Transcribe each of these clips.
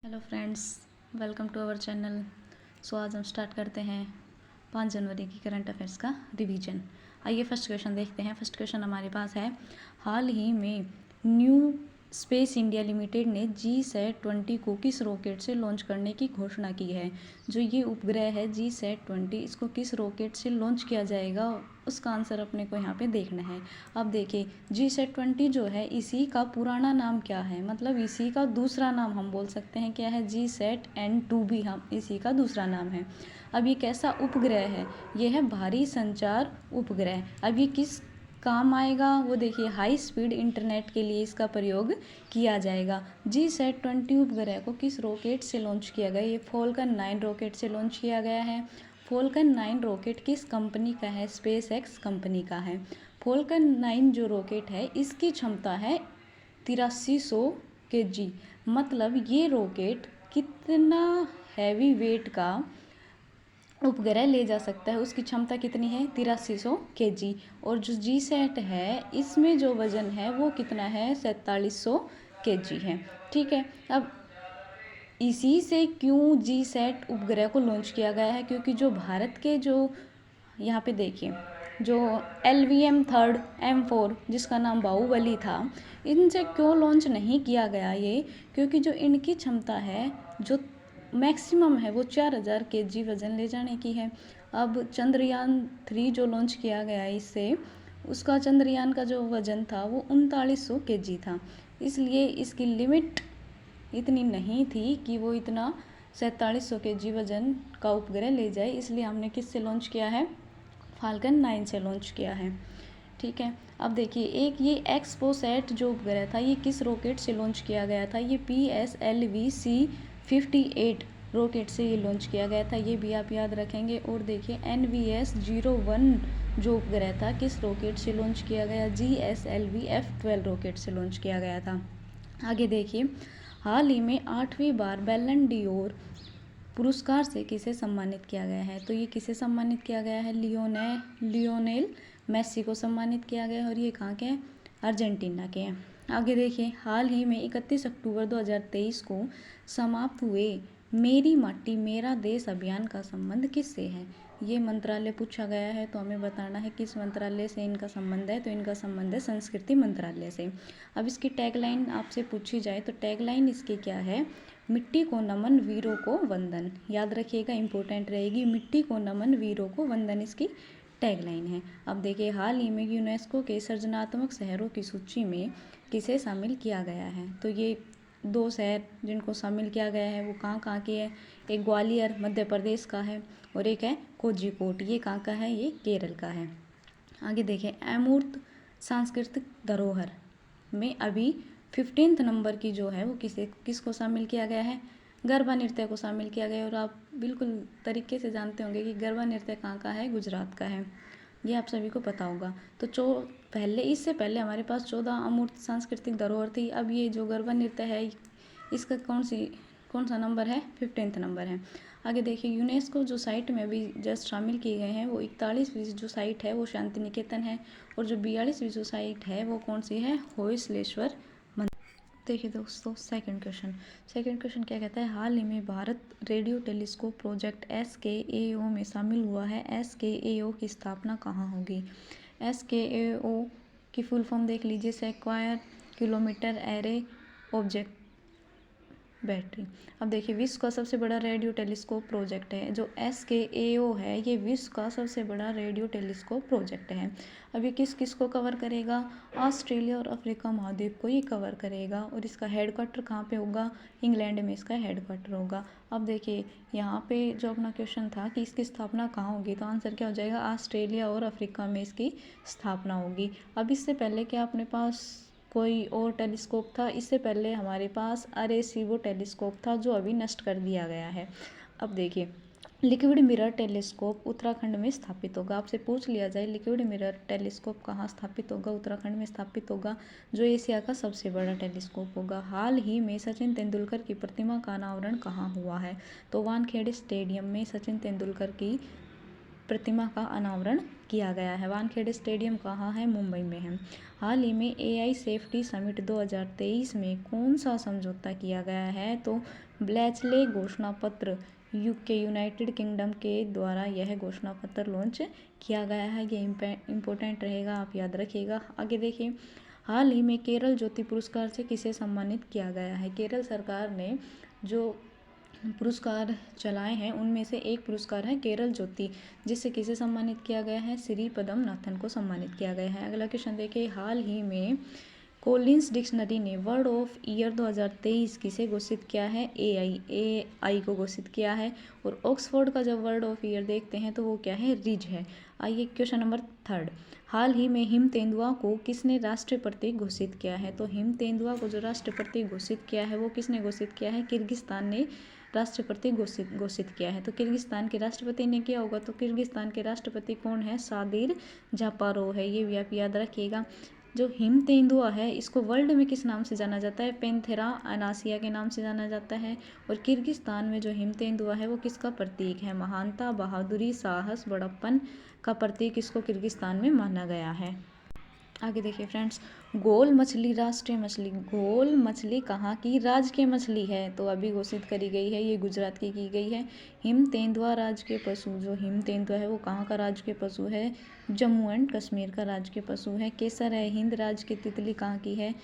Hello friends, welcome to our channel. So आज हम start करते हैं 5 जनवरी की करंट अफेयर्स का रिवीजन। आइए फर्स्ट क्वेश्चन देखते हैं। फर्स्ट क्वेश्चन हमारे पास है, हाल ही में न्यू स्पेस इंडिया लिमिटेड ने GSAT-20 को किस रॉकेट से लॉन्च करने की घोषणा की है। जो ये उपग्रह है GSAT-20, इसको किस रॉकेट से लॉन्च किया जाएगा, उसका आंसर अपने को यहाँ पे देखना है। अब देखिए, GSAT-20 जो है, इसी का पुराना नाम क्या है, मतलब इसी का दूसरा नाम हम बोल सकते हैं क्या है, GSAT-N2 भी हम इसी का दूसरा नाम है। अब ये कैसा उपग्रह है, ये है भारी संचार उपग्रह। अब ये किस काम आएगा वो देखिए, हाई स्पीड इंटरनेट के लिए इसका प्रयोग किया जाएगा। GSAT-20 उपग्रह को किस रॉकेट से लॉन्च किया गया, ये फॉल्कन 9 रॉकेट से लॉन्च किया गया है। फॉल्कन 9 रॉकेट किस कंपनी का है, SpaceX कंपनी का है। फॉल्कन 9 जो रॉकेट है, इसकी क्षमता है 8300 kg, मतलब ये रॉकेट कितना हैवी वेट का उपग्रह ले जा सकता है, उसकी क्षमता कितनी है, 8300 kg। और जो GSAT है, इसमें जो वजन है वो कितना है, 4700 kg है। ठीक है, अब इसी से क्यों GSAT उपग्रह को लॉन्च किया गया है, क्योंकि जो भारत के जो यहाँ पे देखिए, जो LVM-3 M4 जिसका नाम बाहुबली था, इनसे क्यों लॉन्च नहीं किया गया ये, क्योंकि जो इनकी क्षमता है, जो मैक्सिमम है, वो 4000 kg वज़न ले जाने की है। अब चंद्रयान-3 जो लॉन्च किया गया है इससे, उसका चंद्रयान का जो वज़न था वो 3900 kg था, इसलिए इसकी लिमिट इतनी नहीं थी कि वो इतना 4700 kg वज़न का उपग्रह ले जाए, इसलिए हमने किससे लॉन्च किया है, फाल्कन 9 से लॉन्च किया है। ठीक है, अब देखिए, एक ये एक्सपोसैट जो उपग्रह था, ये किस रॉकेट से लॉन्च किया गया था, ये PSLV-C58 रॉकेट से ये लॉन्च किया गया था, ये भी आप याद रखेंगे। और देखिए, NVS-01 जो उपग्रह था, किस रॉकेट से लॉन्च किया गया, GSLV-F12 रॉकेट से लॉन्च किया गया था। आगे देखिए, हाल ही में 8वीं बार बैलन डी'ओर पुरस्कार से किसे सम्मानित किया गया है, तो ये किसे सम्मानित किया गया है, लियोनेल मेसी को सम्मानित किया गया है, और ये कहाँ के हैं, अर्जेंटीना के हैं। आगे देखिए, हाल ही में 31 अक्टूबर 2023 को समाप्त हुए मेरी माटी मेरा देश अभियान का संबंध किससे है। ये मंत्रालय पूछा गया है, तो हमें बताना है किस मंत्रालय से इनका संबंध है, तो इनका संबंध है संस्कृति मंत्रालय से। अब इसकी टैगलाइन आपसे पूछी जाए तो टैगलाइन इसकी क्या है, मिट्टी को नमन वीरों को वंदन। याद रखिएगा, इंपॉर्टेंट रहेगी, मिट्टी को नमन वीरों को वंदन इसकी टैगलाइन है। अब देखिए, हाल ही में यूनेस्को के सृजनात्मक शहरों की सूची में किसे शामिल किया गया है, तो ये 2 शहर जिनको शामिल किया गया है वो कहाँ कहाँ के हैं, एक ग्वालियर मध्य प्रदेश का है, और एक है कोझिकोड, ये कहाँ का है, ये केरल का है। आगे देखिए, अमूर्त सांस्कृतिक धरोहर में अभी 15th नंबर की जो है वो किसको शामिल किया गया है, गरबा नृत्य को शामिल किया गया है। और आप बिल्कुल तरीके से जानते होंगे कि गरबा नृत्य कहाँ का है, गुजरात का है, ये आप सभी को पता होगा। तो इससे पहले हमारे पास 14 अमूर्त सांस्कृतिक धरोहर थी। अब ये जो गरबा नृत्य है, इसका कौन सा नंबर है, 15th नंबर है। आगे देखिए, यूनेस्को जो साइट में अभी जस्ट शामिल किए गए हैं, वो 41वीं जो साइट है वो शांति निकेतन है, और जो 42वीं जो साइट है वो कौन सी है, होयसलेश्वर मंदिर। देखिए दोस्तों, सेकंड क्वेश्चन क्या कहता है, हाल ही में Bharat radio telescope project SKAO में शामिल हुआ है। SKAO की स्थापना कहाँ होगी, SKAO की फुल फॉर्म देख लीजिए, square kilometre array object battery. अब देखिए, विश्व का सबसे बड़ा रेडियो टेलीस्कोप प्रोजेक्ट है जो SKAO है, ये विश्व का सबसे बड़ा रेडियो टेलीस्कोप प्रोजेक्ट है। अब ये किस किस को कवर करेगा, ऑस्ट्रेलिया और अफ्रीका महाद्वीप को ये कवर करेगा, और इसका हेडक्वार्टर कहाँ पे होगा, इंग्लैंड में इसका हेडक्वार्टर होगा। अब देखिए, यहाँ पे जो अपना क्वेश्चन था कि इसकी स्थापना कहाँ होगी, तो आंसर क्या हो जाएगा, ऑस्ट्रेलिया और अफ्रीका में इसकी स्थापना होगी। अब इससे पहले क्या अपने पास कोई और टेलीस्कोप था, इससे पहले हमारे पास अरेसीवो टेलीस्कोप था जो अभी नष्ट कर दिया गया है। अब देखिए, लिक्विड मिरर टेलीस्कोप उत्तराखंड में स्थापित होगा। आपसे पूछ लिया जाए लिक्विड मिरर टेलीस्कोप कहाँ स्थापित होगा, उत्तराखंड में स्थापित होगा, जो एशिया का सबसे बड़ा टेलीस्कोप होगा। हाल ही में सचिन तेंदुलकर की प्रतिमा का अनावरण कहाँ हुआ है, तो वानखेड़े स्टेडियम में सचिन तेंदुलकर की प्रतिमा का अनावरण किया गया है। वानखेड़े स्टेडियम कहाँ है, मुंबई में है। हाल ही में AI सेफ्टी समिट 2023 में कौन सा समझौता किया गया है, तो ब्लेचले घोषणा पत्र यूके यूनाइटेड किंगडम के द्वारा यह घोषणा पत्र लॉन्च किया गया है। ये इम्पोर्टेंट रहेगा, आप याद रखिएगा। आगे देखिए, हाल ही में केरल ज्योति पुरस्कार से किसे सम्मानित किया गया है। केरल सरकार ने जो पुरस्कार चलाए हैं उनमें से एक पुरस्कार है केरल ज्योति, जिससे किसे सम्मानित किया गया है, श्री पदम नाथन को सम्मानित किया गया है। अगला क्वेश्चन देखिए, हाल ही में कोलिंस डिक्शनरी ने वर्ड ऑफ ईयर 2023 किसे घोषित किया है, एआई को घोषित किया है। और ऑक्सफोर्ड का जब वर्ड ऑफ ईयर देखते हैं तो वो क्या है, रिज है। आइए क्वेश्चन नंबर 3, हाल ही में हिम तेंदुआ को किसने राष्ट्रीय प्रतीक घोषित किया है। तो हिम तेंदुआ को जो राष्ट्रीय प्रतीक घोषित किया है वो किसने घोषित किया है, किर्गिस्तान ने राष्ट्रीय प्रतीक घोषित किया है। तो किर्गिस्तान के राष्ट्रपति ने किया होगा। तो किर्गिस्तान के राष्ट्रपति कौन है, सादिर जापारोव है। ये भी आप याद रखिएगा। जो हिम तेंदुआ है इसको वर्ल्ड में किस नाम से जाना जाता है, पैंथेरा अनासिया के नाम से जाना जाता है। और किर्गिस्तान में जो हिम तेंदुआ है वो किसका प्रतीक है, महानता, बहादुरी, साहस, बड़प्पन का प्रतीक इसको किर्गिस्तान में माना गया है। आगे देखिए फ्रेंड्स, गोल मछली राष्ट्रीय मछली, गोल मछली कहाँ की राजकीय मछली है, तो अभी घोषित करी गई है, ये गुजरात की गई है। हिम तेंदुआ राजकीय पशु, जो हिम तेंदुआ है वो कहाँ का राजकीय पशु है, जम्मू एंड कश्मीर का राजकीय पशु है। केसर है हिंद राज्य की तितली कहाँ की है,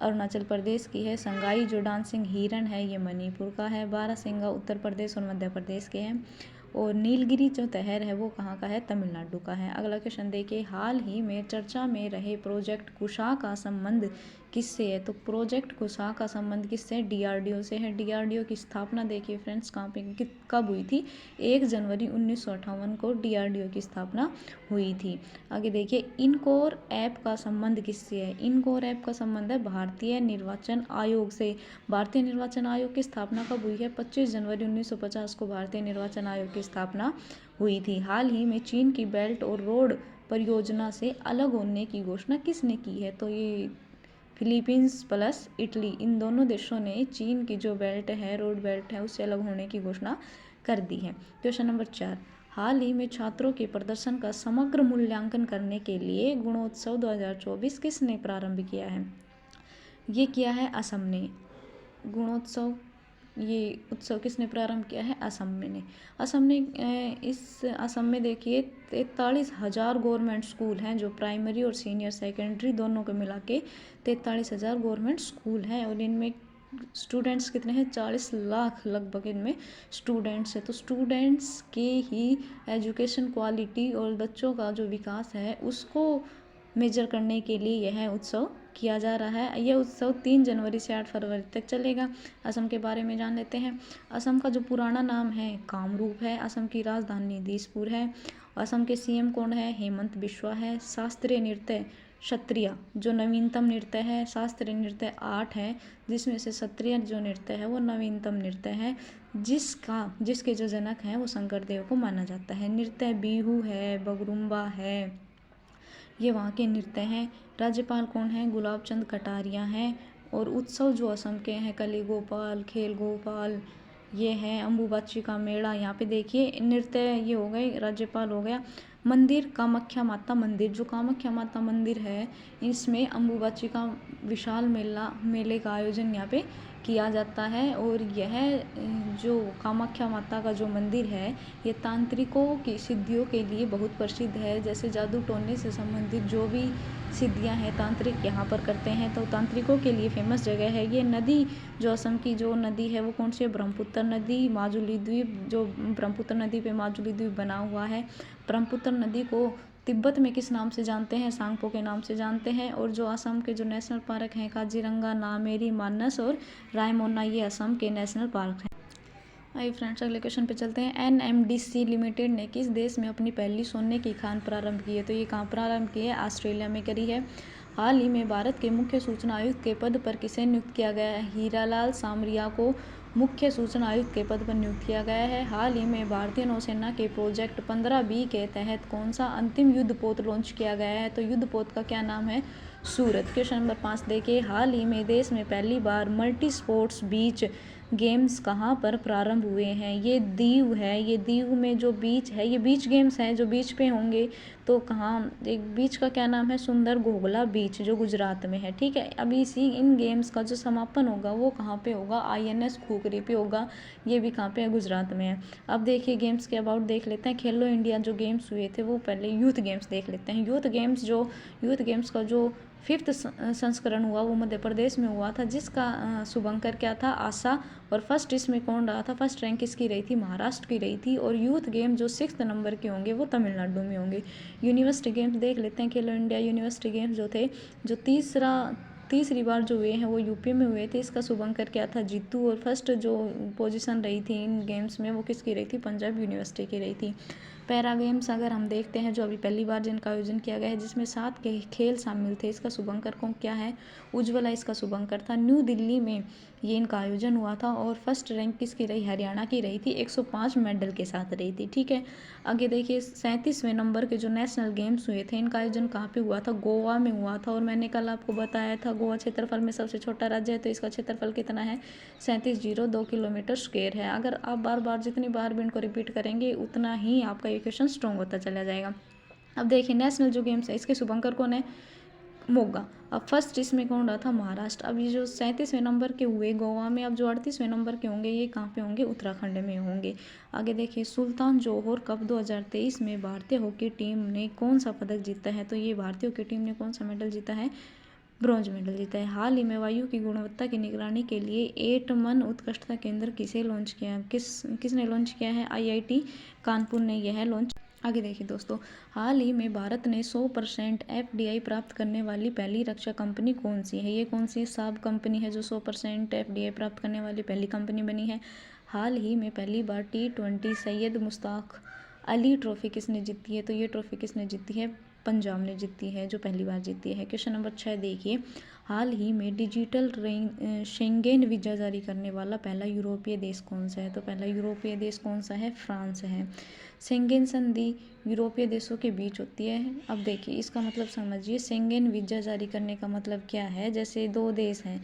अरुणाचल प्रदेश की है। संगाई जो डांसिंग हिरन है ये मणिपुर का है। बारहसिंगा उत्तर प्रदेश और मध्य प्रदेश के हैं। और नीलगिरी जो तहर है वो कहाँ का है, तमिलनाडु का है। अगला क्वेश्चन देखिए, हाल ही में चर्चा में रहे प्रोजेक्ट कुशा का संबंध किससे है। तो प्रोजेक्ट कुशा का संबंध किससे है, डीआरडीओ से है। डीआरडीओ की स्थापना देखिए फ्रेंड्स कहाँ पे कब हुई थी, 1 जनवरी 1958 को डीआरडीओ की स्थापना हुई थी। आगे देखिए, इनकोर ऐप का संबंध किससे है। इनकोर ऐप का संबंध है भारतीय निर्वाचन आयोग से। भारतीय निर्वाचन आयोग की स्थापना कब हुई है, 25 जनवरी 1950 को भारतीय निर्वाचन आयोग की स्थापना हुई थी। हाल ही में चीन की बेल्ट और रोड परियोजना से अलग होने की घोषणा किसने की है। तो ये फिलीपींस प्लस इटली, इन दोनों देशों ने चीन की जो बेल्ट है, रोड बेल्ट है, उससे अलग होने की घोषणा कर दी है। क्वेश्चन नंबर 4, हाल ही में छात्रों के प्रदर्शन का समग्र मूल्यांकन करने के लिए गुणोत्सव 2024 किसने प्रारंभ किया है। ये किया है असम ने। गुणोत्सव ये उत्सव किसने प्रारंभ किया है, असम ने। असम ने इस असम में देखिए 43,000 गवर्नमेंट स्कूल हैं, जो प्राइमरी और सीनियर सेकेंडरी दोनों को मिला के 43,000 गवर्नमेंट स्कूल हैं। और इनमें स्टूडेंट्स कितने हैं, 40 लाख लगभग इनमें स्टूडेंट्स हैं। तो स्टूडेंट्स के ही एजुकेशन क्वालिटी और बच्चों का जो विकास है उसको मेजर करने के लिए यह उत्सव किया जा रहा है। यह उत्सव 3 जनवरी से 8 फरवरी तक चलेगा। असम के बारे में जान लेते हैं। असम का जो पुराना नाम है कामरूप है। असम की राजधानी दिसपुर है। असम के सीएम कौन है, हेमंत बिश्वा है। शास्त्रीय नृत्य क्षत्रिय जो नवीनतम नृत्य है। शास्त्रीय नृत्य 8 है, जिसमें से क्षत्रिय जो नृत्य है वो नवीनतम नृत्य है, जिसके जो जनक हैं वो शंकर देव को माना जाता है। नृत्य बिहू है, बगरुम्बा है, ये वहाँ के नृत्य हैं। राज्यपाल कौन है, गुलाब चंद कटारिया हैं। और उत्सव जो असम के हैं, कली गोपाल, खेल गोपाल, ये है अम्बुबाची का मेला। यहाँ पे देखिए नृत्य ये हो गए, राज्यपाल हो गया। मंदिर कामाख्या माता मंदिर, जो कामाख्या माता मंदिर है इसमें अम्बुबाची का विशाल मेले का आयोजन यहाँ पे किया जाता है। और यह जो कामाख्या माता का जो मंदिर है ये तांत्रिकों की सिद्धियों के लिए बहुत प्रसिद्ध है। जैसे जादू टोने से संबंधित जो भी सिद्धियां हैं तांत्रिक यहाँ पर करते हैं, तो तांत्रिकों के लिए फेमस जगह है। ये नदी जो असम की जो नदी है वो कौन सी है, ब्रह्मपुत्र नदी। माजुली द्वीप, जो ब्रह्मपुत्र नदी पे माजुली द्वीप बना हुआ है। ब्रह्मपुत्र नदी को तिब्बत में किस नाम से जानते हैं, सांगपो के नाम से जानते हैं। और जो असम के जो नेशनल पार्क हैं, काजीरंगा, नामेरी, मानस और रायमोना, ये असम के नेशनल पार्क हैं। आइए फ्रेंड्स अगले क्वेश्चन पे चलते हैं। एनएमडीसी लिमिटेड ने किस देश में अपनी पहली सोने की खान प्रारंभ की है। तो ये कहाँ प्रारंभ की है, ऑस्ट्रेलिया में करी है। हाल ही में भारत के मुख्य सूचना आयुक्त के पद पर किसे नियुक्त किया गया है, हीरालाल सामरिया को मुख्य सूचना आयुक्त के पद पर नियुक्त किया गया है। हाल ही में भारतीय नौसेना के प्रोजेक्ट 15B के तहत कौन सा अंतिम युद्धपोत लॉन्च किया गया है। तो युद्धपोत का क्या नाम है, सूरत। क्वेश्चन नंबर 5 देखिए, हाल ही में देश में पहली बार मल्टी स्पोर्ट्स बीच गेम्स कहाँ पर प्रारंभ हुए हैं? ये दीव है, ये दीव में जो बीच है, ये बीच गेम्स हैं जो बीच पे होंगे। तो कहाँ, एक बीच का क्या नाम है? सुंदर घोघला बीच, जो गुजरात में है। ठीक है, अभी इसी इन गेम्स का जो समापन होगा वो कहाँ पे होगा? INS खूकरी पे होगा। ये भी कहाँ पे है? गुजरात में है। अब देखिए गेम्स के अबाउट देख लेते हैं। खेलो इंडिया जो गेम्स हुए थे वो पहले यूथ गेम्स देख लेते हैं। यूथ गेम्स का जो 5th संस्करण हुआ वो मध्य प्रदेश में हुआ था, जिसका शुभंकर क्या था? आशा। और फर्स्ट इसमें कौन रहा था? फर्स्ट रैंक किसकी रही थी? महाराष्ट्र की रही थी। और यूथ गेम जो 6th नंबर के होंगे वो तमिलनाडु में होंगे। यूनिवर्सिटी गेम्स देख लेते हैं। खेलो इंडिया यूनिवर्सिटी गेम्स जो थे, जो तीसरी बार जो हुए हैं वो यूपी में हुए थे। इसका शुभंकर क्या था? जीतू। और फर्स्ट जो पोजीशन रही थी इन गेम्स में वो किसकी रही थी? पंजाब यूनिवर्सिटी की रही थी। पैरा गेम्स अगर हम देखते हैं, जो अभी पहली बार जिनका आयोजन किया गया है, जिसमें 7 के खेल शामिल थे, इसका शुभंकर कौन क्या है? उज्ज्वला इसका शुभंकर था। न्यू दिल्ली में ये इनका आयोजन हुआ था। और फर्स्ट रैंक किसकी रही? हरियाणा की रही थी, 105 मेडल के साथ रही थी। ठीक है, आगे देखिए 37वें नंबर के जो नेशनल गेम्स हुए थे, इनका आयोजन कहाँ पे हुआ था? गोवा में हुआ था। और मैंने कल आपको बताया था गोवा क्षेत्रफल में सबसे छोटा राज्य है, तो इसका क्षेत्रफल कितना है? 3702 किलोमीटर स्क्वायर है। अगर आप बार बार जितनी बार भी इनको रिपीट करेंगे उतना ही आपका ये क्वेश्चन स्ट्रॉन्ग होता चला जाएगा। अब देखिए नेशनल जो गेम्स है, इसके शुभंकर कौन है? मोगा। अब फर्स्ट इसमें कौन रहा था? महाराष्ट्र। अब ये जो 37वें नंबर के हुए गोवा में, अब जो 38वें नंबर के होंगे ये कहाँ पे होंगे? उत्तराखंड में होंगे। आगे देखिए सुल्तान जोहोर कप 2023 में भारतीय हॉकी टीम ने कौन सा पदक जीता है? तो ये भारतीय हॉकी टीम ने कौन सा मेडल जीता है? ब्रॉन्ज मेडल जीता है। हाल ही में वायु की गुणवत्ता की निगरानी के लिए एटमन उत्कृष्टता केंद्र किसने लॉन्च किया है? IIT कानपुर ने यह लॉन्च। आगे देखिए दोस्तों, हाल ही में भारत ने 100% FDI प्राप्त करने वाली पहली रक्षा कंपनी कौन सी है? ये कौन सी साब कंपनी है जो 100% FDI प्राप्त करने वाली पहली कंपनी बनी है? हाल ही में पहली बार T20 सैयद मुश्ताक अली ट्रॉफी किसने जीती है? तो ये ट्रॉफी किसने जीती है? पंजाब ने जीती है, जो पहली बार जीती है। क्वेश्चन नंबर 6 देखिए, हाल ही में डिजिटल शेंगेन वीज़ा जारी करने वाला पहला यूरोपीय देश कौन सा है? तो पहला यूरोपीय देश कौन सा है? फ्रांस है। शेंगेन संधि यूरोपीय देशों के बीच होती है। अब देखिए इसका मतलब समझिए, शेंगेन वीज़ा जारी करने का मतलब क्या है? जैसे 2 देश हैं,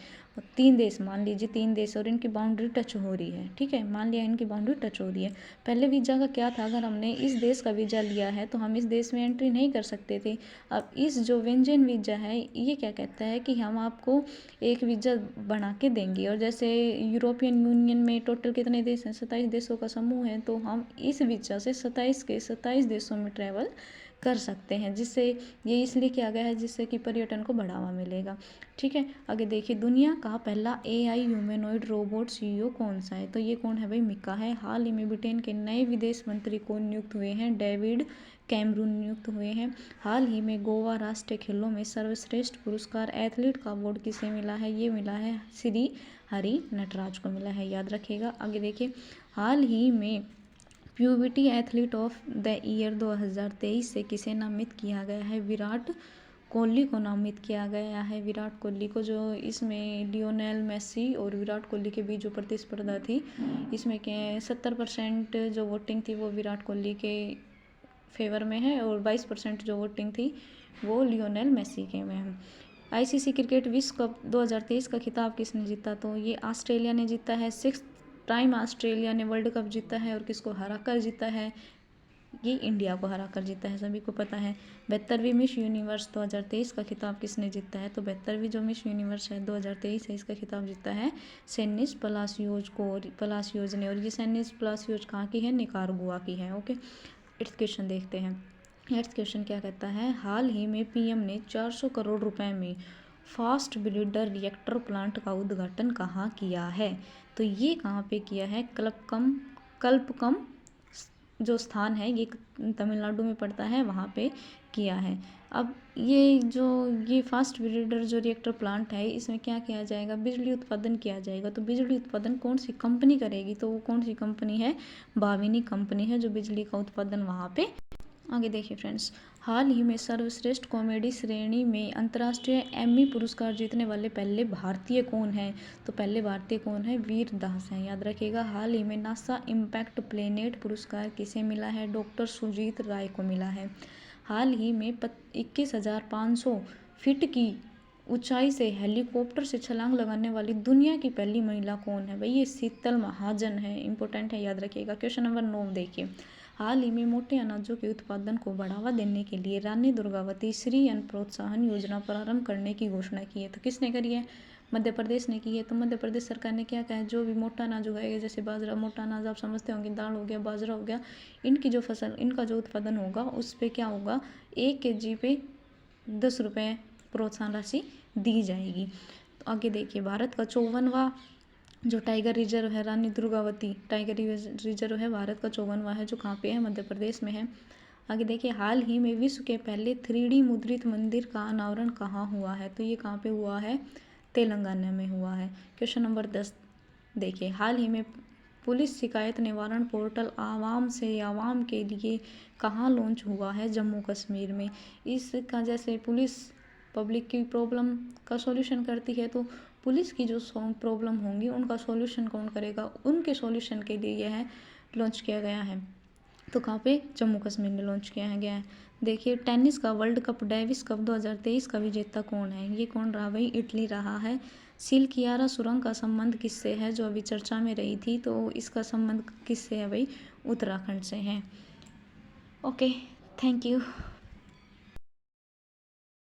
3 देश, मान लीजिए 3 देश और इनकी बाउंड्री टच हो रही है। ठीक है, मान लिया इनकी बाउंड्री टच हो रही है। पहले वीज़ा का क्या था? अगर हमने इस देश का वीज़ा लिया है तो हम इस देश में एंट्री नहीं कर सकते थे। अब इस जो व्यंजन वीज़ा है ये क्या कहता है कि हम आपको एक वीज़ा बना के देंगे। और जैसे यूरोपियन यूनियन में टोटल कितने देश हैं? 27 देशों का समूह है। तो हम इस वीज़ा से 27 देशों में ट्रैवल कर सकते हैं, जिससे ये इसलिए किया गया है जिससे कि पर्यटन को बढ़ावा मिलेगा। ठीक है, आगे देखिए दुनिया का पहला AI ह्यूमनॉइड रोबोट CEO कौन सा है? तो ये कौन है भाई? मिका है। हाल ही में ब्रिटेन के नए विदेश मंत्री कौन नियुक्त हुए हैं? डेविड कैमरून नियुक्त हुए हैं। हाल ही में गोवा राष्ट्रीय खेलों में सर्वश्रेष्ठ पुरस्कार एथलीट का अवार्ड किसे मिला है? ये मिला है श्री हरि नटराज को मिला है, याद रखिएगा। आगे देखिए हाल ही में puberty athlete of the year 2023 से किसे नामित किया गया है? विराट कोहली को नामित किया गया है। विराट कोहली को, जो इसमें लियोनेल मेसी और विराट कोहली के बीच जो प्रतिस्पर्धा थी, इसमें के 70% जो वोटिंग थी वो विराट कोहली के फेवर में है और 22% जो वोटिंग थी वो लियोनेल मेसी के में है। ICC क्रिकेट विश्व कप 2023 का खिताब किसने जीता? तो ये ऑस्ट्रेलिया ने जीता है। 6th टाइम ऑस्ट्रेलिया ने वर्ल्ड कप जीता है। और किसको हरा कर जीता है? ये इंडिया को हरा कर जीता है, सभी को पता है। 72वीं मिस यूनिवर्स 2023 का खिताब किसने जीता है? तो 72वीं जो मिस यूनिवर्स है 2023 है, इसका खिताब जीता है सेनिस पलासियोज ने। और ये सेनिस पलासियोज कहाँ की है? निकारागुआ की है। ओके, 8th क्वेश्चन देखते हैं। 8th क्वेश्चन क्या कहता है? हाल ही में PM ने 400 करोड़ रुपए में फास्ट ब्रीडर रिएक्टर प्लांट का उद्घाटन कहाँ किया है? तो ये कहाँ पे किया है? कल्पकम जो स्थान है ये तमिलनाडु में पड़ता है, वहाँ पे किया है। अब ये फास्ट ब्रीडर जो रिएक्टर प्लांट है, इसमें क्या किया जाएगा? बिजली उत्पादन किया जाएगा। तो बिजली उत्पादन कौन सी कंपनी करेगी? तो वो कौन सी कंपनी है? बाविनी कंपनी है जो बिजली का उत्पादन वहाँ पे। आगे देखिए फ्रेंड्स, हाल ही में सर्वश्रेष्ठ कॉमेडी श्रेणी में अंतर्राष्ट्रीय एमी पुरस्कार जीतने वाले पहले भारतीय कौन हैं? तो पहले भारतीय कौन है? वीर दास हैं, याद रखिएगा। हाल ही में नासा इम्पैक्ट प्लेनेट पुरस्कार किसे मिला है? डॉक्टर सुजीत राय को मिला है। हाल ही में 21,500 फीट की ऊंचाई से हेलीकॉप्टर से छलांग लगाने वाली दुनिया की पहली महिला कौन है? भाई ये शीतल महाजन है। इंपॉर्टेंट है, याद रखिएगा। क्वेश्चन नंबर 9 देखिए, हाल ही में मोटे अनाजों के उत्पादन को बढ़ावा देने के लिए रानी दुर्गावती श्री अन्न प्रोत्साहन योजना प्रारंभ करने की घोषणा की है। तो किसने करी है? मध्य प्रदेश ने की है। तो मध्य प्रदेश सरकार ने क्या कहा है, जो भी मोटा अनाज उगाएगा, जैसे बाजरा, मोटा अनाज आप समझते होंगे, दाल हो गया, बाजरा हो गया, इनकी जो फसल, इनका जो उत्पादन होगा उस पर क्या होगा, 1 kg पे 10 रुपये प्रोत्साहन राशि दी जाएगी। तो आगे देखिए, भारत का 54वां जो टाइगर रिजर्व है, रानी दुर्गावती टाइगर रिजर्व है, भारत का 54वां है, जो कहाँ पे है? मध्य प्रदेश में है। आगे देखिए, हाल ही में विश्व के पहले 3D मुद्रित मंदिर का अनावरण कहाँ हुआ है? तो ये कहाँ पे हुआ है? तेलंगाना में हुआ है। क्वेश्चन नंबर 10 देखिए, हाल ही में पुलिस शिकायत निवारण पोर्टल आवाम से आवाम के लिए कहाँ लॉन्च हुआ है? जम्मू कश्मीर में। इसका जैसे पुलिस पब्लिक की प्रॉब्लम का सॉल्यूशन करती है, तो पुलिस की जो प्रॉब्लम होंगी उनका सॉल्यूशन कौन करेगा? उनके सॉल्यूशन के लिए यह लॉन्च किया गया है। तो कहाँ पे? जम्मू कश्मीर में लॉन्च किया गया है। देखिए, टेनिस का वर्ल्ड कप डेविस कप 2023 का विजेता कौन है? ये कौन रहा भाई? इटली रहा है। सिलकियारा सुरंग का संबंध किससे है, जो अभी चर्चा में रही थी? तो इसका संबंध किससे है भाई? उत्तराखंड से है। Okay, thank you.